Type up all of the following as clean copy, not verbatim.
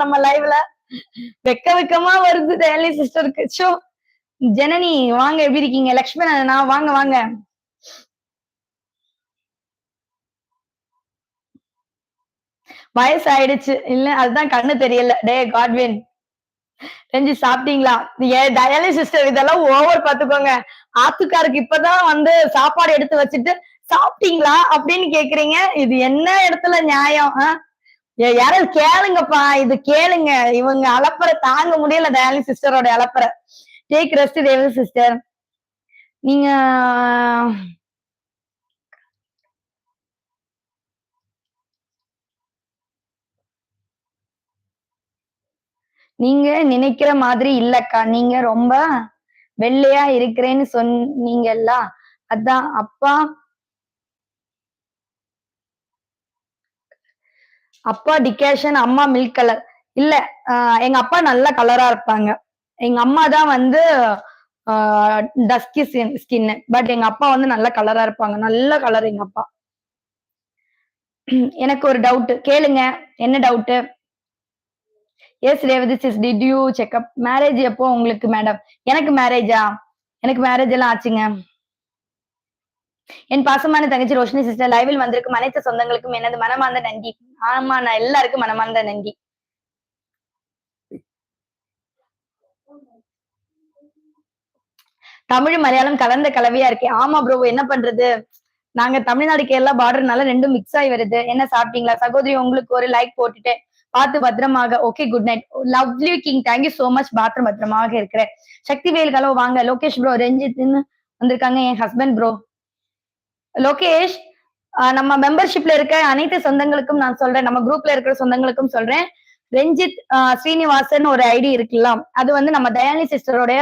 நம்ம லைவ்ல வெக்கமா வருது தயாலினி சிஸ்டருக்கு. ஷோ ஜனனி வாங்க, எப்படி இருக்கீங்க? லக்ஷ்மணன் வாங்க வாங்க. வயசு ஆயிடுச்சு இல்ல, அதுதான் கண்ணு தெரியல. டே காட்வின் செஞ்சு சாப்பிட்டீங்களா? தயாலினி சிஸ்டர் இதெல்லாம் ஓவர் பாத்துக்கோங்க. ஆத்துக்காருக்கு இப்பதான் வந்து சாப்பாடு எடுத்து வச்சுட்டு சாப்பிட்டீங்களா அப்படின்னு கேக்குறீங்க. இது என்ன இடத்துல நியாயம்? யாராவது கேளுங்கப்பா, இது கேளுங்க. இவங்க அலப்பற தாங்க முடியல. தயாலினி சிஸ்டரோட அலப்பற. டேக் ரெஸ்ட் தேவ சிஸ்டர். நீங்க நீங்க நினைக்கிற மாதிரி இல்லக்கா. நீங்க ரொம்ப வெள்ளையா இருக்கிறேன்னு சொன்னீங்கல்ல, அதான் அப்பா டிகேஷன், அம்மா மில்க் கலர். இல்ல, எங்க அப்பா நல்ல கலரா இருப்பாங்க. எங்க அம்மா தான் வந்து டஸ்கி ஸ்கின். பட் எங்க அப்பா வந்து நல்ல கலரா இருப்பாங்க. நல்ல கலர் எங்க அப்பா. எனக்கு ஒரு டவுட் கேளுங்க. என்ன doubt? Yes Revathi sis, did you checkup? Marriage எப்போ உங்களுக்கு மேடம்? எனக்கு மேரேஜா? எனக்கு மேரேஜ் எல்லாம் ஆச்சுங்க. என் பாசமான தங்கச்சி ரோஷினி சிஸ்டர் லைவில் வந்திருக்கும் அனைத்து சொந்தங்களுக்கும் எனது மனமார்ந்த நன்றி. ஆமா, நான் எல்லாருக்கும் மனமார்ந்த நன்றி. தமிழ் மலையாளம் கலந்த கலவையா இருக்கு. ஆமா ப்ரோ, என்ன பண்றது? நாங்க தமிழ்நாடு கேரளா பார்டர்னால ரெண்டும் மிக்ஸ் ஆகி வருது. என்ன சாப்பிட்டீங்களா? சகோதரி உங்களுக்கு ஒரு லைக் போட்டுட்டு பார்த்து பத்திரமாக. Okay, good night. Lovely king, thank you so much. Bathroom பத்திரமாக இருக்கிறேன். சக்தி வேல் கலோ வாங்க. லோகேஷ் ப்ரோ, ரஞ்சித்னு வந்திருக்காங்க. என் ஹஸ்பண்ட் ப்ரோ லோகேஷ். நம்ம மெம்பர்ஷிப்ல இருக்க அனைத்து சொந்தங்களுக்கும் நான் சொல்றேன். நம்ம குரூப்ல இருக்கிற சொந்தங்களுக்கும் சொல்றேன். ரஞ்சித் ஸ்ரீனிவாசன் ஒரு ஐடி இருக்குல்ல, அது வந்து நம்ம தயானி சிஸ்டரோடைய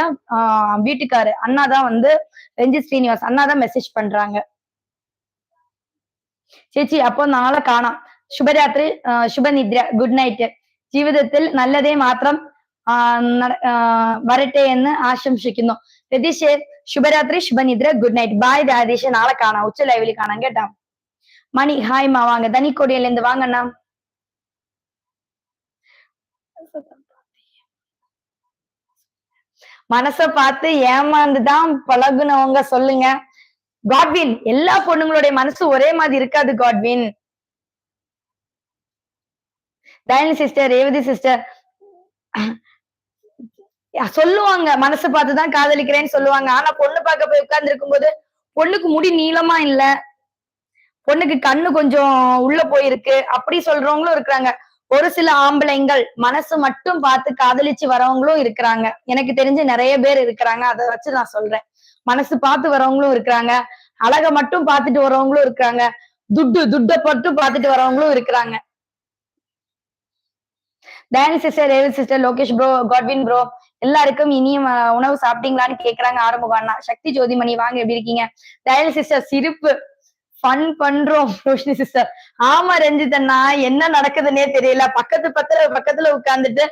வீட்டுக்காரு அண்ணா தான் வந்து ரஞ்சித் ஸ்ரீனிவாஸ் அண்ணா தான் மெசேஜ் பண்றாங்க. ചേച്ചി അപ്പൊ നാളെ കാണാം. ശുഭരാത്രി, ശുഭനിദ്ര, ഗുഡ് നൈറ്റ്. ജീവിതത്തിൽ നല്ലതേ മാത്രം വരട്ടെ എന്ന് ആശംസിക്കുന്നു. രതീഷ് ശുഭരാത്രി, ശുഭനിദ്ര, ഗുഡ് നൈറ്റ്. ബായ് രാധേഷ്, നാളെ കാണാം. ഉച്ച ലൈവിൽ കാണാം കേട്ടാ. மணி ஹாய் மா வாங்க. தனிக்கோடியில இருந்து வாங்கண்ணா. மனச பார்த்து ஏமாந்துதான் பழகுனவங்க சொல்லுங்க. காட்வின், எல்லா பொண்ணுங்களுடைய மனசு ஒரே மாதிரி இருக்காது காட்வின். தயனி சிஸ்டர், ரேவதி சிஸ்டர் சொல்லுவாங்க மனசு பார்த்துதான் காதலிக்கிறேன்னு சொல்லுவாங்க. ஆனா பொண்ணு பார்க்க போய் உட்கார்ந்து இருக்கும்போது பொண்ணுக்கு முடி நீளமா இல்ல, பொண்ணுக்கு கண்ணு கொஞ்சம் உள்ள போயிருக்கு, அப்படி சொல்றவங்களும் இருக்கிறாங்க. ஒரு சில ஆம்பளைங்கள் மனசு மட்டும் பார்த்து காதலிச்சு வரவங்களும் இருக்கிறாங்க. எனக்கு தெரிஞ்சு நிறைய பேர் இருக்கிறாங்க. அதை வச்சு நான் சொல்றேன். மனசு பார்த்து வரவங்களும் இருக்கிறாங்க, அழக மட்டும் பார்த்துட்டு வரவங்களும் இருக்கிறாங்க, துட்ட மட்டும் பார்த்துட்டு வரவங்களும் இருக்கிறாங்க. Danny sister, Revathi sister, Lokesh bro, Godwin bro, எல்லாருக்கும் இனியும் உணவு சாப்பிட்டீங்களான்னு கேக்குறாங்க. ஆரம்பம் அண்ணா. சக்தி ஜோதிமணி வாங்க, எப்படி இருக்கீங்க? டயல் சிஸ்டர் சிரிப்பு ஃபன் பண்றோம். ரோஷினி சிஸ்டர் ஆமா ரஞ்சித் அண்ணா, என்ன நடக்குதுன்னே தெரியல. பக்கத்துல உட்கார்ந்துட்டு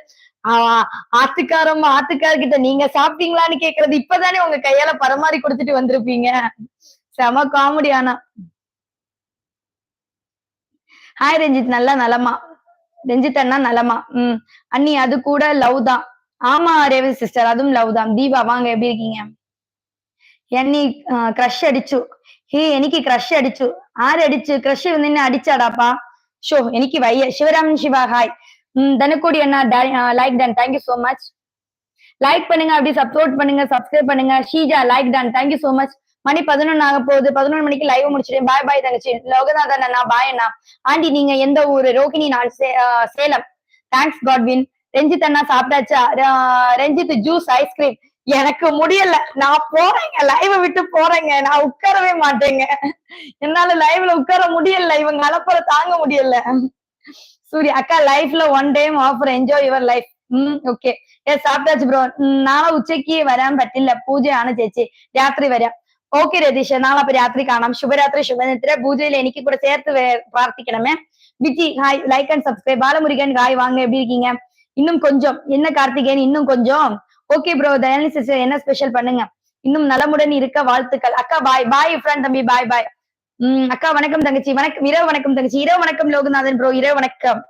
ஆத்துக்காரர்கிட்ட நீங்க சாப்பிட்டீங்களான்னு கேக்குறது இப்பதானே உங்க கையால பரமாறி கொடுத்துட்டு வந்திருப்பீங்க. செம காமெடி. ஆனா ஹாய் ரஞ்சித், நல்லா நலமா? ரஞ்சித் அண்ணா நலமா? அண்ணி அது கூட லவ் தான். ஆமா ரேவதி சிஸ்டர், அதுவும் லவ் தான். தீபா வாங்க, எப்படி இருக்கீங்க? என்னி கிரஷ் அடிச்சு. എനിക്ക് ക്രഷ് അടിച്ചു. ആരടിച്ചു? ക്രഷ് നിന്നെ അടിച്ചാടാപ്പാ. ஷோ எனக்கு வைய. சிவராமன் சிவா ஹாய். தனுக்கோடி அண்ணா like done, thank you so much. Like பண்ணுங்க, அப்படி சப்போர்ட் பண்ணுங்க, சப்ஸ்கிரைப் பண்ணுங்க. Sheeja like done, thank you so much. மணி 11 ஆக போகுது. 11 மணிக்கு லைவ் முடிச்சிட்டேன். பாய் பாய் தங்கச்சி. லோகநாதன் அண்ணா பாய் அண்ணா. ஆண்டி நீங்க எந்த ஊரு? ரோகிணி நான் சேலம். Thanks Godwin. ரஞ்சித் அண்ணா சாப்பிட்டாச்சா? Ranjith juice ice cream. எனக்கு முடியல, நான் போறேங்க, லைவ விட்டு போறேங்க. நான் உட்காரவே மாட்டேங்க. என்னால லைவ்ல உட்கார முடியல, இவங்க அலப்பற தாங்க முடியல. சூர்யா அக்கா லைஃப்ல one time offer, enjoy your life. Okay സാപ്പിട്ടാച്ച് ബ്രോ. നാളെ ഉച്ചയ്ക്ക് വരാൻ പറ്റില്ല, പൂജയാണ് ചേച്ചി. രാത്രി വരാം. ഓക്കെ രതീഷ്, നാളെ അപ്പൊ രാത്രി കാണാം. ശുഭരാത്രി, ശുഭനിദ്ര. പൂജയിൽ എനിക്ക് കൂടെ ചേർത്ത് പ്രാർത്ഥിക്കണമേ. Viji hi, like and subscribe. Balamurugan hi, வாங்க, எப்படி இருக்கீங்க? இன்னும் கொஞ்சம். என்ன கார்த்திகேயன், இன்னும் கொஞ்சம். Okay bro. தயானி சிஸ்டர் என்ன ஸ்பெஷல் பண்ணுங்க. இன்னும் நலமுடன் இருக்க வாழ்த்துக்கள். அக்கா பாய் பாய் ஃப்ரெண்ட் தம்பி, பாய் பாய். அக்கா வணக்கம் தங்கச்சி. வணக்கம் இரவு வணக்கம் தங்கச்சி. இரவு வணக்கம் லோகநாதன் ப்ரோ, இரவு வணக்கம்.